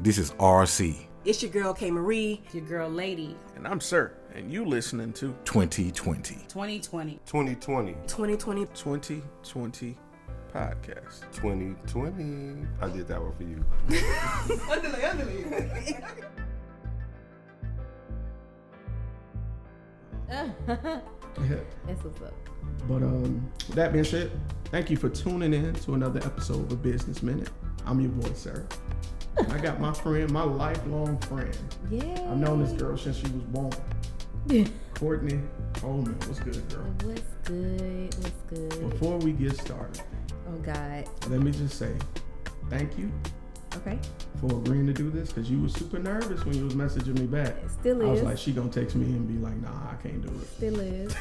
This is RC. It's your girl K. Marie. It's your girl Lady. And I'm Sirr, and you listening to 2020. 2020. 2020. 2020. 2020 podcast. 2020. I did that one for you. That's what's up. But with that being said, thank you for tuning in to another episode of Business Minute. I'm your boy, Sirr. I got my friend, my lifelong friend. Yeah. I've known this girl since she was born. Courtney Coleman. What's good, girl? What's good? What's good? Before we get started, Oh, God. let me just say thank you Okay. for agreeing to do this, because you was super nervous when you was messaging me back. Still I was is. like, she gonna text me and be like, nah, I can't do it. Still is.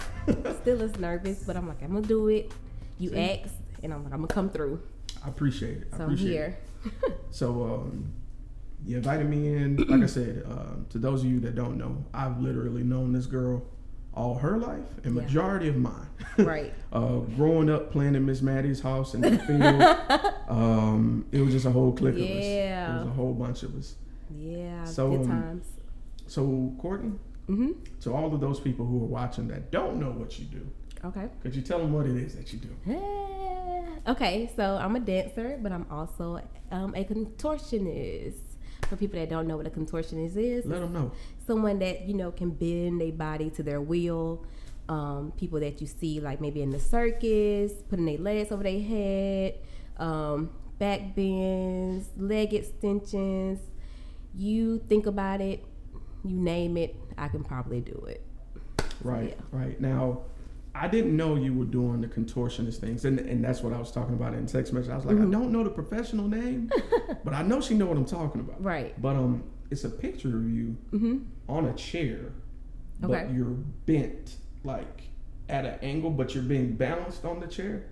Still is nervous, but I'm like, I'm going to do it. You asked, and I'm like, I'm going to come through. I appreciate it. So I'm here. So, you invited me in. Like I said, to those of you that don't know, I've literally known this girl all her life and Yeah. majority of mine. Right. Growing up playing in Miss Maddie's house in the field, it was just a whole clique of us. Yeah. It was a whole bunch of us. Yeah. So, good times. So, Courtney, Mm-hmm. to all of those people who are watching that don't know what you do, Okay. could you tell them what it is that you do? Okay, so I'm a dancer, but I'm also a contortionist. For people that don't know what a contortionist is, Let them know. someone that can bend their body to their will. People that you see like maybe in the circus, putting their legs over their head, back bends, leg extensions. You think about it, you name it, I can probably do it. Right, Yeah. right. Now, I didn't know you were doing the contortionist things, and that's what I was talking about in text message. I was like, I don't know the professional name, but I know she know what I'm talking about. Right. But it's a picture of you on a chair, but Okay. you're bent like at an angle, but you're being balanced on the chair.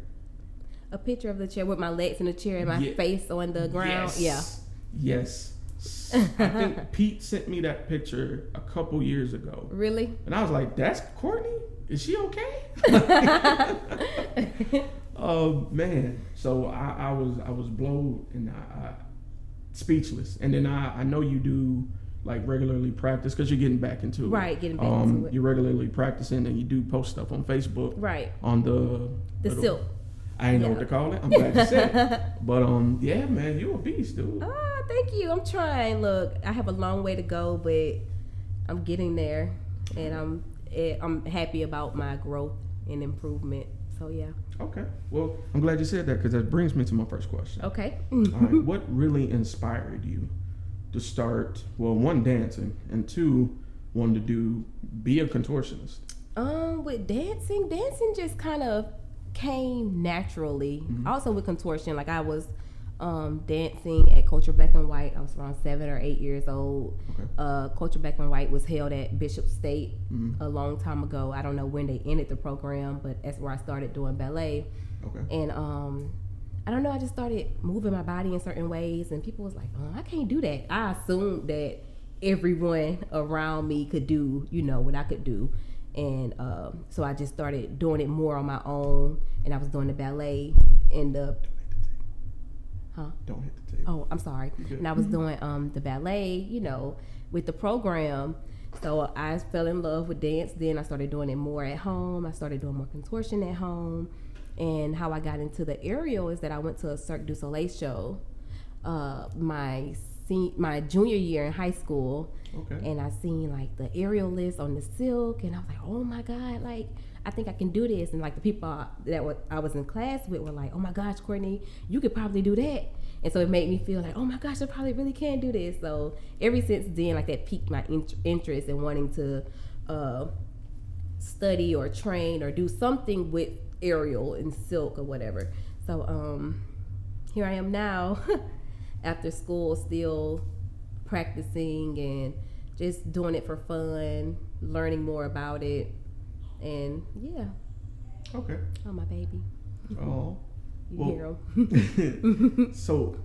A picture of the chair with my legs in the chair and my Yeah. face on the ground. Yes. Yes. I think Pete sent me that picture a couple years ago. Yeah. Really? And I was like, that's Courtney? Is she okay? Oh man. So I was blown and I speechless. And then I know you do like regularly practice because you're getting back into it. Right, getting back into it. You're regularly practicing and you do post stuff on Facebook. Right. On the silk. I ain't know what Yeah. to call it. I'm glad you said it. But yeah, man, you a beast, dude. Oh, thank you. I'm trying. Look, I have a long way to go, but I'm getting there, and I'm happy about my growth and improvement. So yeah. Okay. Well, I'm glad you said that because that brings me to my first question. Okay. All right. What really inspired you to start, well, one, dancing, and two, wanting to be a contortionist? With dancing just kind of came naturally. Also with contortion, like I was dancing at Culture Black and White. I was around 7 or 8 years old. Okay. Culture Black and White was held at Bishop State a long time ago. I don't know when they ended the program, but that's where I started doing ballet. Okay. And I don't know, I just started moving my body in certain ways, and people was like, oh, I can't do that. I assumed that everyone around me could do, what I could do. And so I just started doing it more on my own, and I was doing the ballet and the... Don't hit the table. Oh, I'm sorry. And I was doing the ballet, with the program. So I fell in love with dance. Then I started doing it more at home. I started doing more contortion at home. And how I got into the aerial is that I went to a Cirque du Soleil show my junior year in high school. Okay. And I seen like the aerial list on the silk, and I was like, oh my God, like I think I can do this. And like the people that I was in class with were like, oh my gosh, Courtney, you could probably do that. And so it made me feel like, oh my gosh, I probably really can do this. So ever since then, like that piqued my interest in wanting to study or train or do something with aerial and silk or whatever. So here I am now after school, still practicing and just doing it for fun, learning more about it. And yeah. Okay. Oh, my baby. Oh. You Well, hear him. So,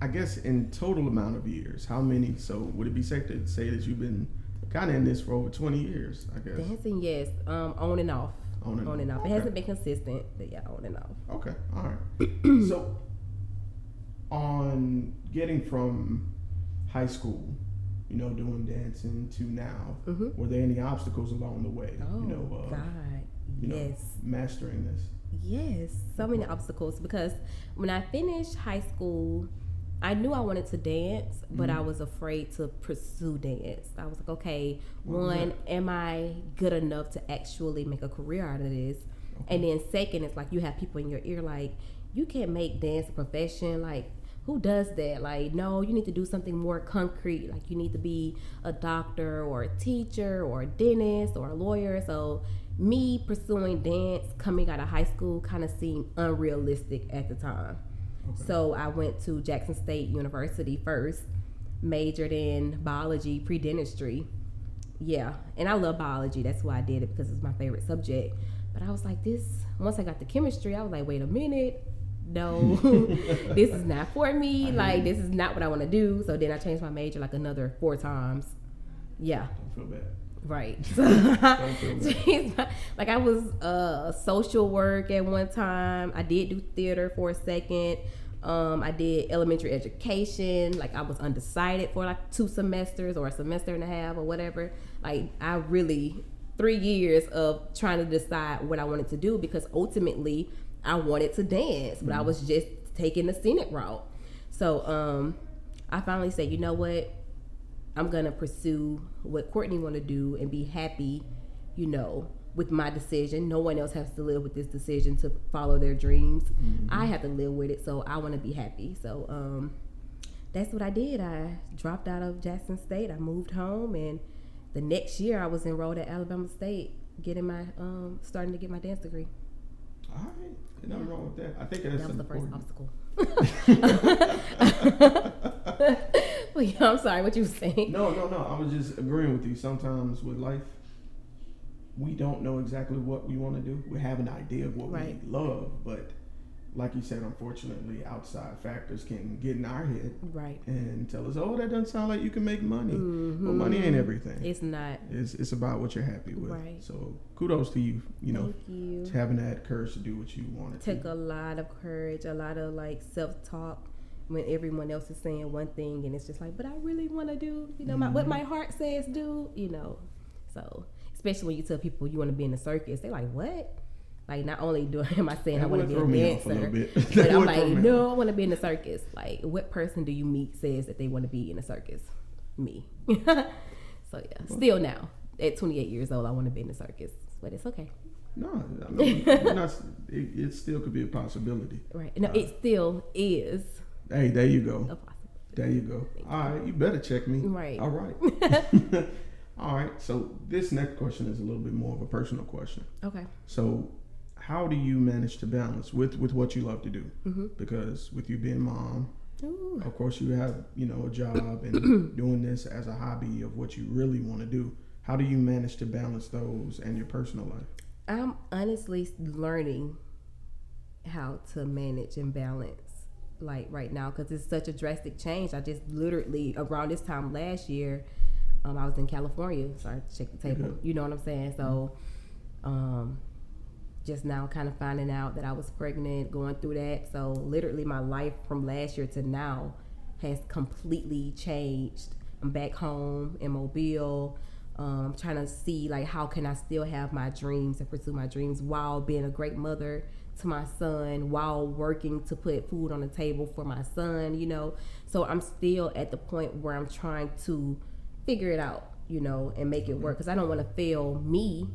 I guess in total amount of years, how many? So, would it be safe to say that you've been kind of in this for over 20 years? I guess. Dancing, yes. On and off. On and off. It hasn't been consistent, but yeah, on and off. Okay. All right. So, on getting from high school, doing dancing to now, Mm-hmm. were there any obstacles along the way? Oh, God. Yes. Mastering this. Yes. So many obstacles because when I finished high school, I knew I wanted to dance, but I was afraid to pursue dance. I was like, okay, one, am I good enough to actually make a career out of this? Okay. And then second, it's like you have people in your ear like, you can't make dance a profession. Like, who does that? Like, no, you need to do something more concrete. Like, you need to be a doctor or a teacher or a dentist or a lawyer. So me pursuing dance coming out of high school kind of seemed unrealistic at the time. Okay. So I went to Jackson State University first, majored in biology, pre-dentistry. Yeah, and I love biology. That's why I did it, because it's my favorite subject. But I was like, once I got the chemistry, I was like, wait a minute. No, this is not for me. Like, this is not what I want to do. So then I changed my major like another 4 times. Yeah. Don't feel bad. Right. Don't feel bad. Like, I was social work at one time. I did do theater for a second. I did elementary education. Like, I was undecided for like 2 semesters or a semester and a half or whatever. Like, I really 3 years of trying to decide what I wanted to do, because ultimately I wanted to dance, but I was just taking the scenic route. So I finally said, you know what? I'm going to pursue what Courtney want to do and be happy, with my decision. No one else has to live with this decision to follow their dreams. Mm-hmm. I have to live with it, so I want to be happy. So that's what I did. I dropped out of Jackson State. I moved home, and the next year I was enrolled at Alabama State, starting to get my dance degree. All right. There's nothing wrong with that. I think that's that was important. The first obstacle. Well, yeah, I'm sorry, what you were saying? No. I was just agreeing with you. Sometimes with life, we don't know exactly what we want to do. We have an idea of what we love, but like you said, unfortunately, outside factors can get in our head, right, and tell us, "Oh, that doesn't sound like you can make money." Mm-hmm. But money ain't everything. It's not. It's about what you're happy with. Right. So kudos to you. Thank you. To having that courage to do what you wanted. Took a lot of courage, a lot of like self-talk when everyone else is saying one thing, and it's just like, but I really want to do, what my heart says do, So especially when you tell people you want to be in the circus, they're like, what? Like, not only am I saying I want to be a dancer, but I'm like, no, I want to be in the circus. Like, what person do you meet says that they want to be in the circus? Me. So yeah, still now at 28 years old, I want to be in the circus, but it's okay. No, I mean, it still could be a possibility. Right. No, it still is. Hey, there you go. A possibility. There you go. All right, you better check me. Right. All right. All right. So this next question is a little bit more of a personal question. Okay. So, how do you manage to balance with what you love to do? Mm-hmm. Because with you being mom, ooh, of course you have a job and doing this as a hobby of what you really want to do. How do you manage to balance those and your personal life? I'm honestly learning how to manage and balance, like, right now, because it's such a drastic change. I just literally around this time last year, I was in California. Sorry to check the table. You know what I'm saying? So, just now kind of finding out that I was pregnant, going through that. So literally my life from last year to now has completely changed. I'm back home in Mobile. Trying to see, like, how can I still have my dreams and pursue my dreams while being a great mother to my son, while working to put food on the table for my son, So I'm still at the point where I'm trying to figure it out, and make it work. Because I don't want to fail me,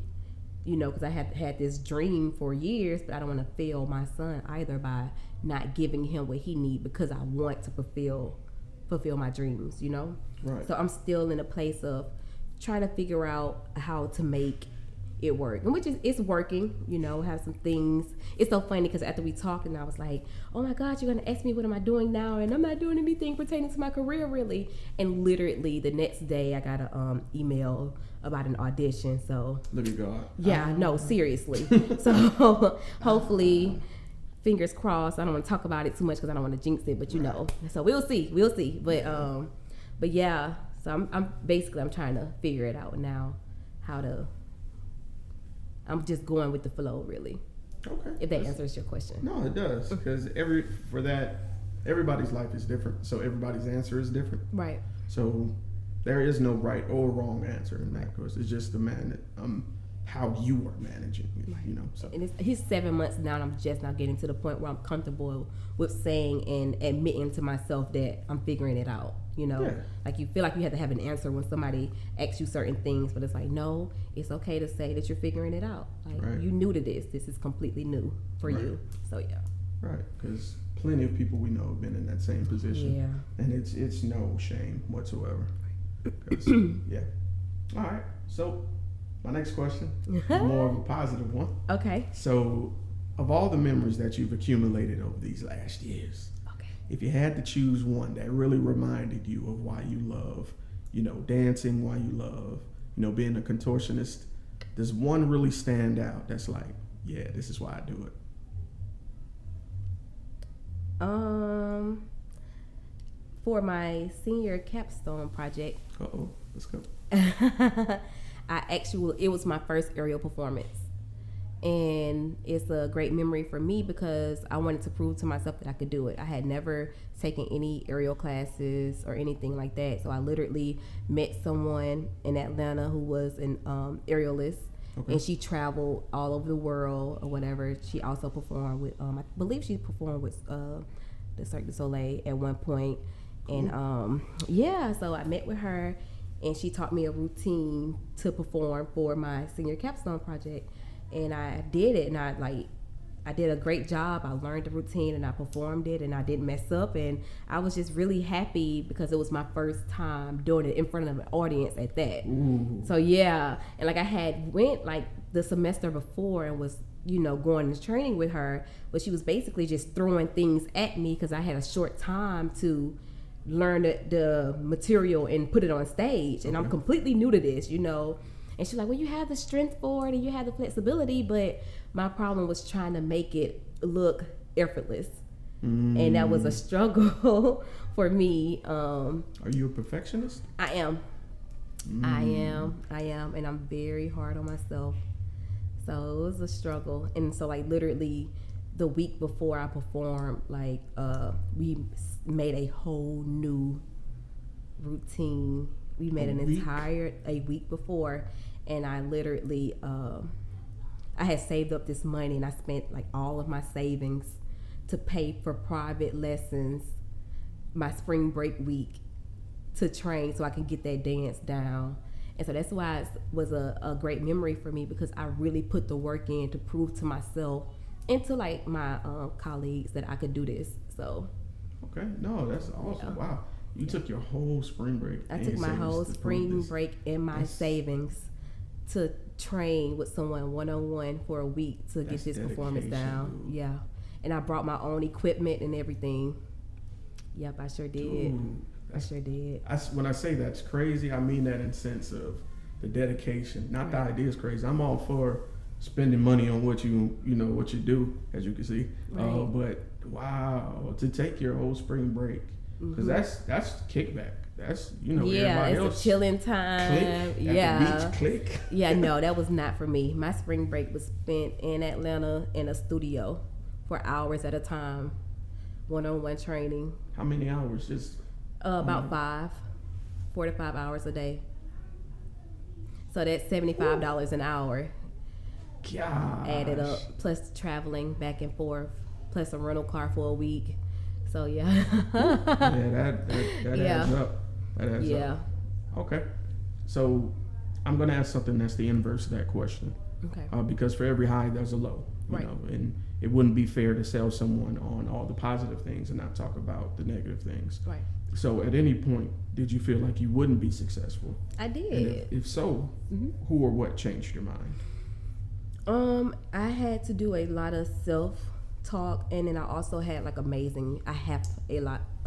because I have had this dream for years, but I don't want to fail my son either by not giving him what he needs, because I want to fulfill my dreams, Right. So I'm still in a place of trying to figure out how to make it work, and it's working. Have some things. It's so funny because after we talked, and I was like, oh my God, you're gonna ask me what am I doing now, and I'm not doing anything pertaining to my career really. And literally the next day I got a email about an audition. So look at God. Yeah, no, seriously. So hopefully, fingers crossed. I don't want to talk about it too much because I don't want to jinx it, but so we'll see. But yeah, so I'm trying to figure it out now, I'm just going with the flow, really. Okay. If that answers your question. No, it does, because everybody's life is different, so everybody's answer is different. Right. So there is no right or wrong answer in that course. It's just how you are managing it, you know. So. And he's 7 months now, and I'm just now getting to the point where I'm comfortable with saying and admitting to myself that I'm figuring it out. You know, like you feel like you have to have an answer when somebody asks you certain things, but it's like, no, it's okay to say that you're figuring it out. Like you new to this. This is completely new for you. So yeah. Right, because plenty of people we know have been in that same position. Yeah. And it's no shame whatsoever. Yeah. All right. So my next question is more of a positive one. Okay. So of all the memories that you've accumulated over these last years, if you had to choose one that really reminded you of why you love, you know, dancing, why you love, you know, being a contortionist, does one really stand out that's like, yeah, this is why I do it? For my senior capstone project. Let's go. It was my first aerial performance. And it's a great memory for me because I wanted to prove to myself that I could do it. I had never taken any aerial classes or anything like that. So I literally met someone in Atlanta who was an aerialist. And she traveled all over the world or whatever. She also performed with, I believe she performed with the Cirque du Soleil at one point. And so I met with her and she taught me a routine to perform for my senior capstone project. And I did it, and I did a great job. I learned the routine, and I performed it, and I didn't mess up. And I was just really happy because it was my first time doing it in front of an audience at that. Ooh. So yeah, and like I had went like the semester before and was, you know, going to training with her, but she was basically just throwing things at me because I had a short time to learn the material and put it on stage. And I'm completely new to this, you know. And she's like, well, you have the strength for it and you have the flexibility, but my problem was trying to make it look effortless. And that was a struggle for me. Are you a perfectionist? I am. I am. And I'm very hard on myself. So it was a struggle. And so like literally the week before I performed, like we made a whole new routine. We made a week before, and I literally, I had saved up this money, and I spent like all of my savings to pay for private lessons my spring break week to train so I can get that dance down. And so that's why it was a great memory for me because I really put the work in to prove to myself and to like my colleagues that I could do this. So. Okay, no, that's awesome. Yeah. Wow. You took your whole spring break. I took my whole spring break and my savings to train with someone one-on-one for a week to get this performance down. Dude. Yeah. And I brought my own equipment and everything. Yep, I sure did. Dude, when I say that's crazy, I mean that in the sense of the dedication. Not the idea is crazy. I'm all for spending money on what you do, as you can see. But wow, to take your whole spring break. Because that's kickback. That's, everybody else. It's a chilling time. Click, at the beach, click. Yeah, no, that was not for me. My spring break was spent in Atlanta in a studio for hours at a time, one-on-one training. How many hours? Just about 4 to 5 hours a day. So that's $75 an hour. Gosh. Added up, plus traveling back and forth, plus a rental car for a week. So yeah. that adds up. That adds up. Okay. So I'm gonna ask something that's the inverse of that question. Okay. Because for every high there's a low. You know, and it wouldn't be fair to sell someone on all the positive things and not talk about the negative things. Right. So at any point, did you feel like you wouldn't be successful? I did. And if so, who or what changed your mind? I had to do a lot of self-talk, and then I also had I have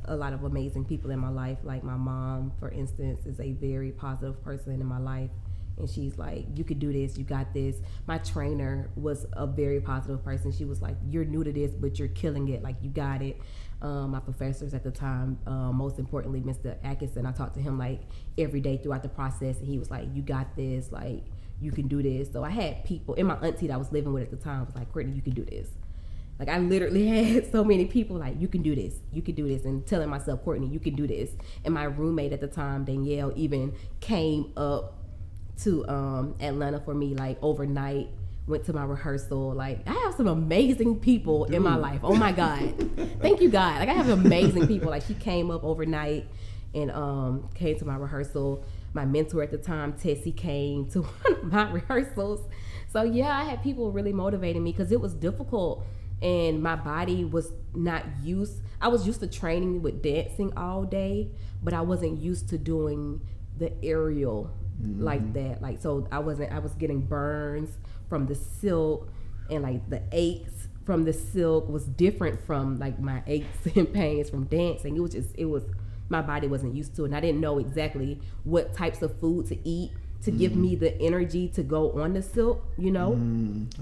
a lot of amazing people in my life. Like my mom, for instance, is a very positive person in my life, and she's like, you could do this, you got this. My trainer was a very positive person. She was like, you're new to this, but you're killing it, like you got it. My professors at the time, most importantly, Mr. Atkinson, I talked to him like every day throughout the process, and he was like, you got this, like you can do this. So I had people, and my auntie that I was living with at the time was like, Courtney, you can do this. Like I literally had so many people like, you can do this, and telling myself, Courtney, you can do this. And my roommate at the time, Danielle, even came up to Atlanta for me like overnight, went to my rehearsal. Like I have some amazing people in my life. Oh my God. Thank you, God. Like I have amazing people. Like she came up overnight and came to my rehearsal. My mentor at the time, Tessie, came to one of my rehearsals. So yeah, I had people really motivating me because it was difficult and my body was not used. I was used to training with dancing all day, but I wasn't used to doing the aerial like that. Like, so I was getting burns from the silk, and like the aches from the silk was different from like my aches and pains from dancing. It was my body wasn't used to it, and I didn't know exactly what types of food to eat to give me the energy to go on the silk, you know?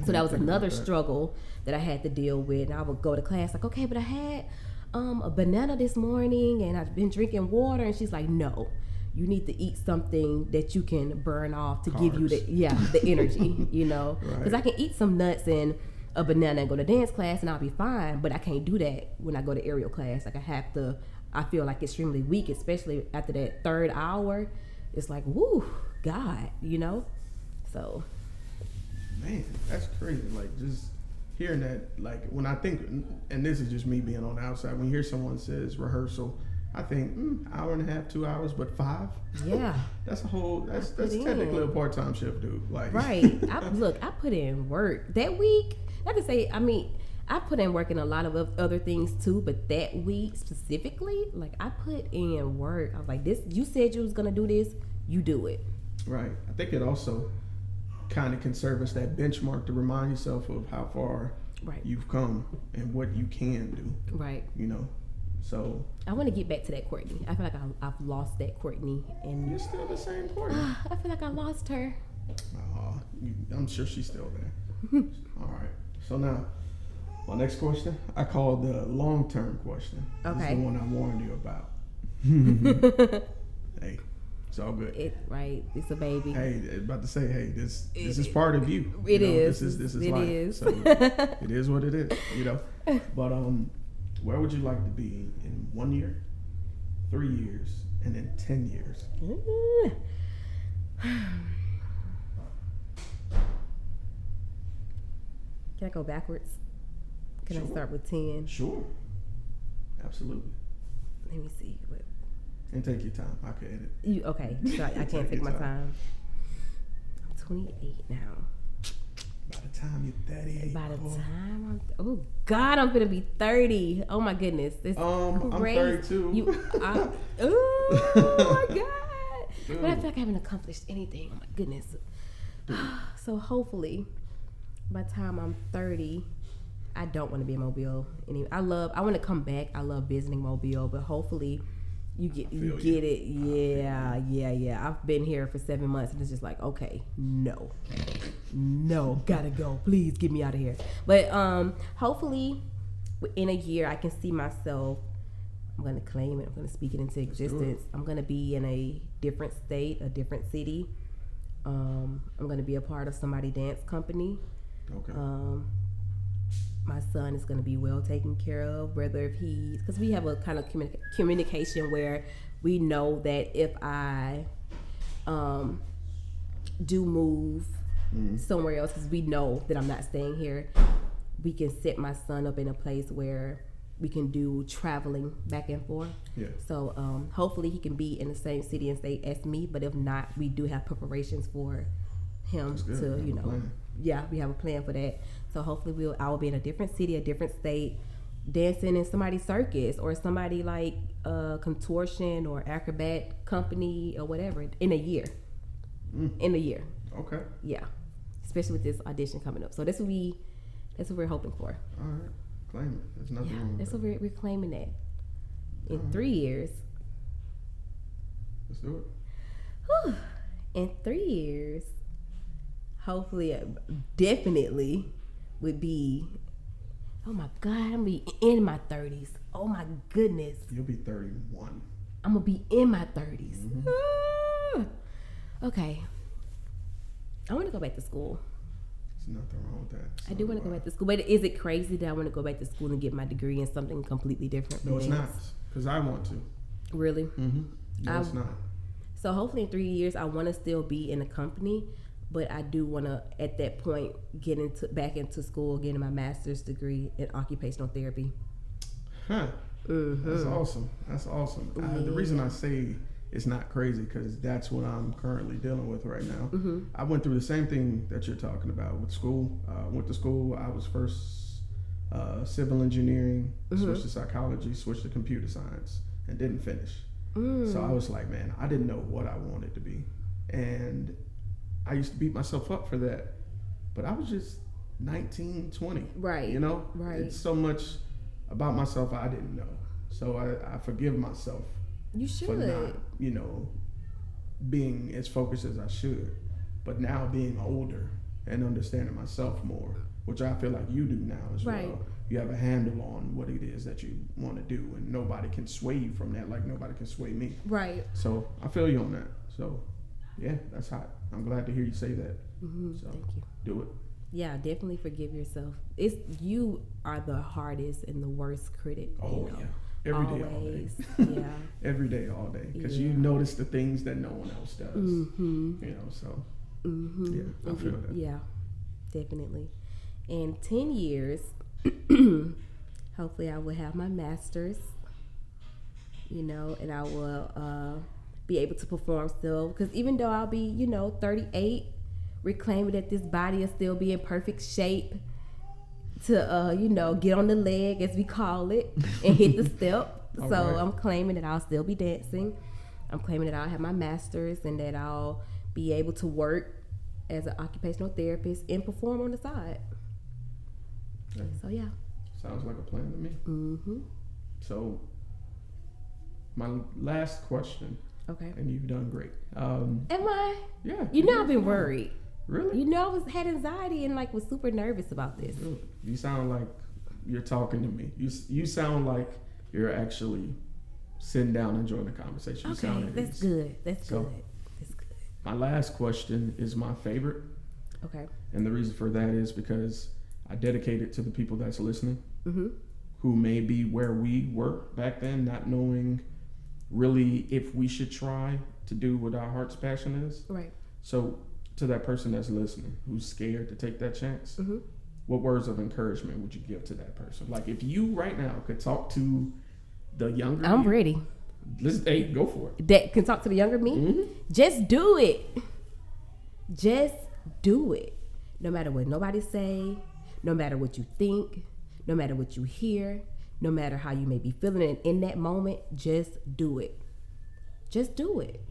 So that was another struggle that I had to deal with. And I would go to class like, okay, but I had a banana this morning and I've been drinking water. And she's like, no, you need to eat something that you can burn off to give you the energy, you know? Because I can eat some nuts and a banana and go to dance class and I'll be fine, but I can't do that when I go to aerial class. Like I feel like extremely weak, especially after that third hour. It's like, woo, God, you know? So. Man, that's crazy. Like, just hearing that, like, when I think, and this is just me being on the outside, when you hear someone says rehearsal, I think, hour and a half, 2 hours, but 5? Yeah. That's technically a part-time shift, dude. Like. Right. I put in work. That week, not to say, I mean, I put in work in a lot of other things too, but that week specifically, like, I put in work. I was like, this, you said you was going to do this, you do it. Right. I think it also kind of can serve as that benchmark to remind yourself of how far you've come and what you can do. Right. You know, so. I want to get back to that Courtney. I feel like I've lost that Courtney. And you're still the same Courtney. I feel like I lost her. I'm sure she's still there. All right. So now, my next question, I call the long-term question. Okay. This is the one I warned you about. Hey. It's all good. It's a baby. Hey, about to say, hey, this is part of you. It is. This is it life. is. So it is what it is, you know. But where would you like to be in 1 year, 3 years, and in 10 years? Can I go backwards? Can Sure. I start with 10? Sure. Absolutely. Let me see. And take your time. I can edit. Okay, so I can't take my time. I'm 28 now. By the time you're 38. By the time oh God, I'm gonna be 30. Oh my goodness, this I'm 32. Oh my God. Dude. But I feel like I haven't accomplished anything. Oh my goodness. So hopefully, by the time I'm 30, I don't want to be in Mobile anymore. I want to come back. I love visiting Mobile, but hopefully. You get it. Yeah. I've been here for 7 months and it's just like, okay, no, gotta go. Please get me out of here. But hopefully in a year I can see myself. I'm gonna claim it. I'm gonna speak it into existence. I'm gonna be in a different state, a different city. I'm gonna be a part of somebody's dance company. Okay. My son is going to be well taken care of, whether if because we have a kind of communication where we know that if I do move somewhere else, because we know that I'm not staying here, we can set my son up in a place where we can do traveling back and forth. Yeah. So hopefully he can be in the same city and state as me, but if not, we do have preparations for him to, you know. Yeah, we have a plan for that. So hopefully I will be in a different city, a different state, dancing in somebody's circus or somebody like contortion or acrobat company or whatever in a year. In a year. Okay. Yeah. Especially with this audition coming up. So that's what we're hoping for. All right. Claim it. There's nothing wrong with that's that. what we're claiming that. In 3 years. Let's do it. Whew, in 3 years. Hopefully, definitely would be, oh my God, I'm going to be in my 30s. Oh my goodness. You'll be 31. I'm going to be in my 30s. Okay. I want to go back to school. There's nothing wrong with that. I do want to go back to school, but is it crazy that I want to go back to school and get my degree in something completely different? No, it's not. Because I want to. Really? Mm-hmm. No, it's not. So hopefully in 3 years, I want to still be in a company, but I do want to, at that point, get back into school, getting my master's degree in occupational therapy. Huh. Mm-hmm. That's awesome. That's awesome. The reason I say it's not crazy because that's what I'm currently dealing with right now. Mm-hmm. I went through the same thing that you're talking about with school. Went to school. I was first civil engineering, switched to psychology, switched to computer science, and didn't finish. So I was like, man, I didn't know what I wanted to be. And I used to beat myself up for that. But I was just 19, 20. Right. You know? Right. It's so much about myself I didn't know. So I forgive myself. You should. For not, being as focused as I should. But now being older and understanding myself more, which I feel like you do now as well. You have a handle on what it is that you want to do, and nobody can sway you from that like nobody can sway me. Right. So I feel you on that. So, yeah, that's hot. I'm glad to hear you say that. Mm-hmm. So thank you. Do it. Yeah, definitely forgive yourself. You are the hardest and the worst critic. Oh, yeah. Every day, all day. Yeah. Every day, all day. Because you notice the things that no one else does. Mm-hmm. So, yeah, I feel that. Yeah, definitely. In 10 years, hopefully I will have my master's, and I will be able to perform still. Because even though I'll be, 38, reclaiming that this body will still be in perfect shape to, get on the leg, as we call it, and hit the step. So right. I'm claiming that I'll still be dancing. I'm claiming that I'll have my master's and that I'll be able to work as an occupational therapist and perform on the side. Okay. So, yeah. Sounds like a plan to me. Mm-hmm. So, my last question. Okay. And you've done great. Am I? Yeah. I've been worried. Really? I had anxiety and was super nervous about this. Really? You sound like you're talking to me. You sound like you're actually sitting down enjoying the conversation. You okay, that's good. That's good. My last question is my favorite. Okay. And the reason for that is because I dedicate it to the people that's listening, mm-hmm. who may be where we were back then, not knowing really if we should try to do what our heart's passion is. Right. So to that person that's listening, who's scared to take that chance, mm-hmm. what words of encouragement would you give to that person? Like if you right now could talk to the younger I'm ready. Hey, go for it. That can talk to the younger me? Mm-hmm. Just do it. Just do it. No matter what nobody say, no matter what you think, no matter what you hear, no matter how you may be feeling in that moment, just do it. Just do it.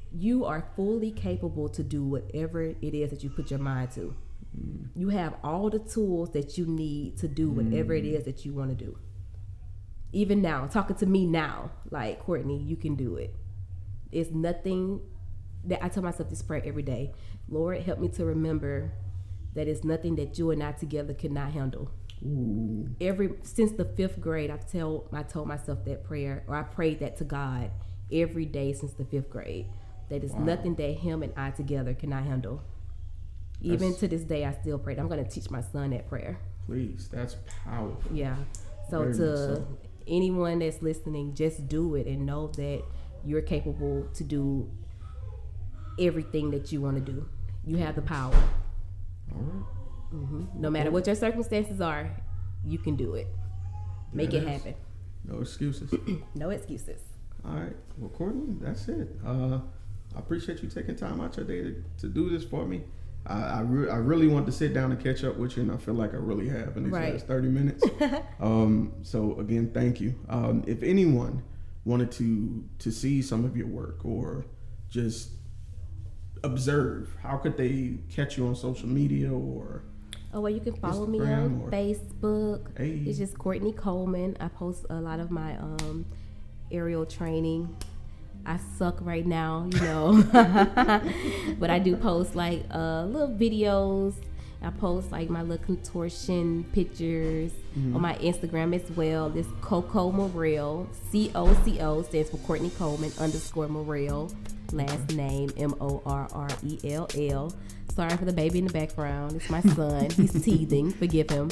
You are fully capable to do whatever it is that you put your mind to. You have all the tools that you need to do whatever it is that you want to do. Even now, talking to me now, like, Courtney, you can do it. It's nothing that I tell myself this prayer every day. Lord, help me to remember that it's nothing that you and I together cannot handle. Ooh. Since the 5th grade, I told myself that prayer, or I prayed that to God every day since the 5th grade. That it's nothing that him and I together cannot handle. Even to this day, I still pray. I'm going to teach my son that prayer. Please, that's powerful. Yeah. So anyone that's listening, just do it and know that you're capable to do everything that you want to do. You have the power. All right. Mm-hmm. No matter what your circumstances are, you can do it. Make it happen. No excuses. No excuses. All right. Well, Courtney, that's it. I appreciate you taking time out your day to do this for me. I really want to sit down and catch up with you, and I feel like I really have in these last 30 minutes. So again, thank you. If anyone wanted to see some of your work or just observe, how could they catch you on social media or? Oh, well, you can follow me on Facebook. Hey. It's just Courtney Coleman. I post a lot of my aerial training. I suck right now, but I do post little videos. I post my little contortion pictures on my Instagram as well. This Coco Morel, COCO stands for Courtney Coleman _ Morel. Last name Morrell. Sorry for the baby in the background. It's my son. He's teething. Forgive him.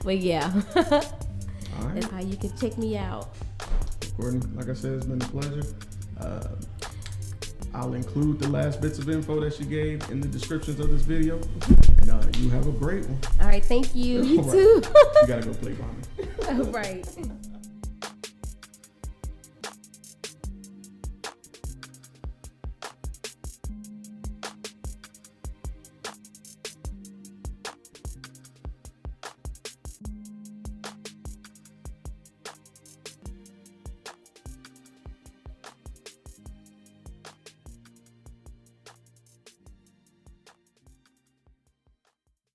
But yeah, All right. that's how you can check me out. Courtney, like I said, it's been a pleasure. I'll include the last bits of info that she gave in the descriptions of this video. And you have a great one. All right, thank you. You All right. too. You gotta go play mommy. All right.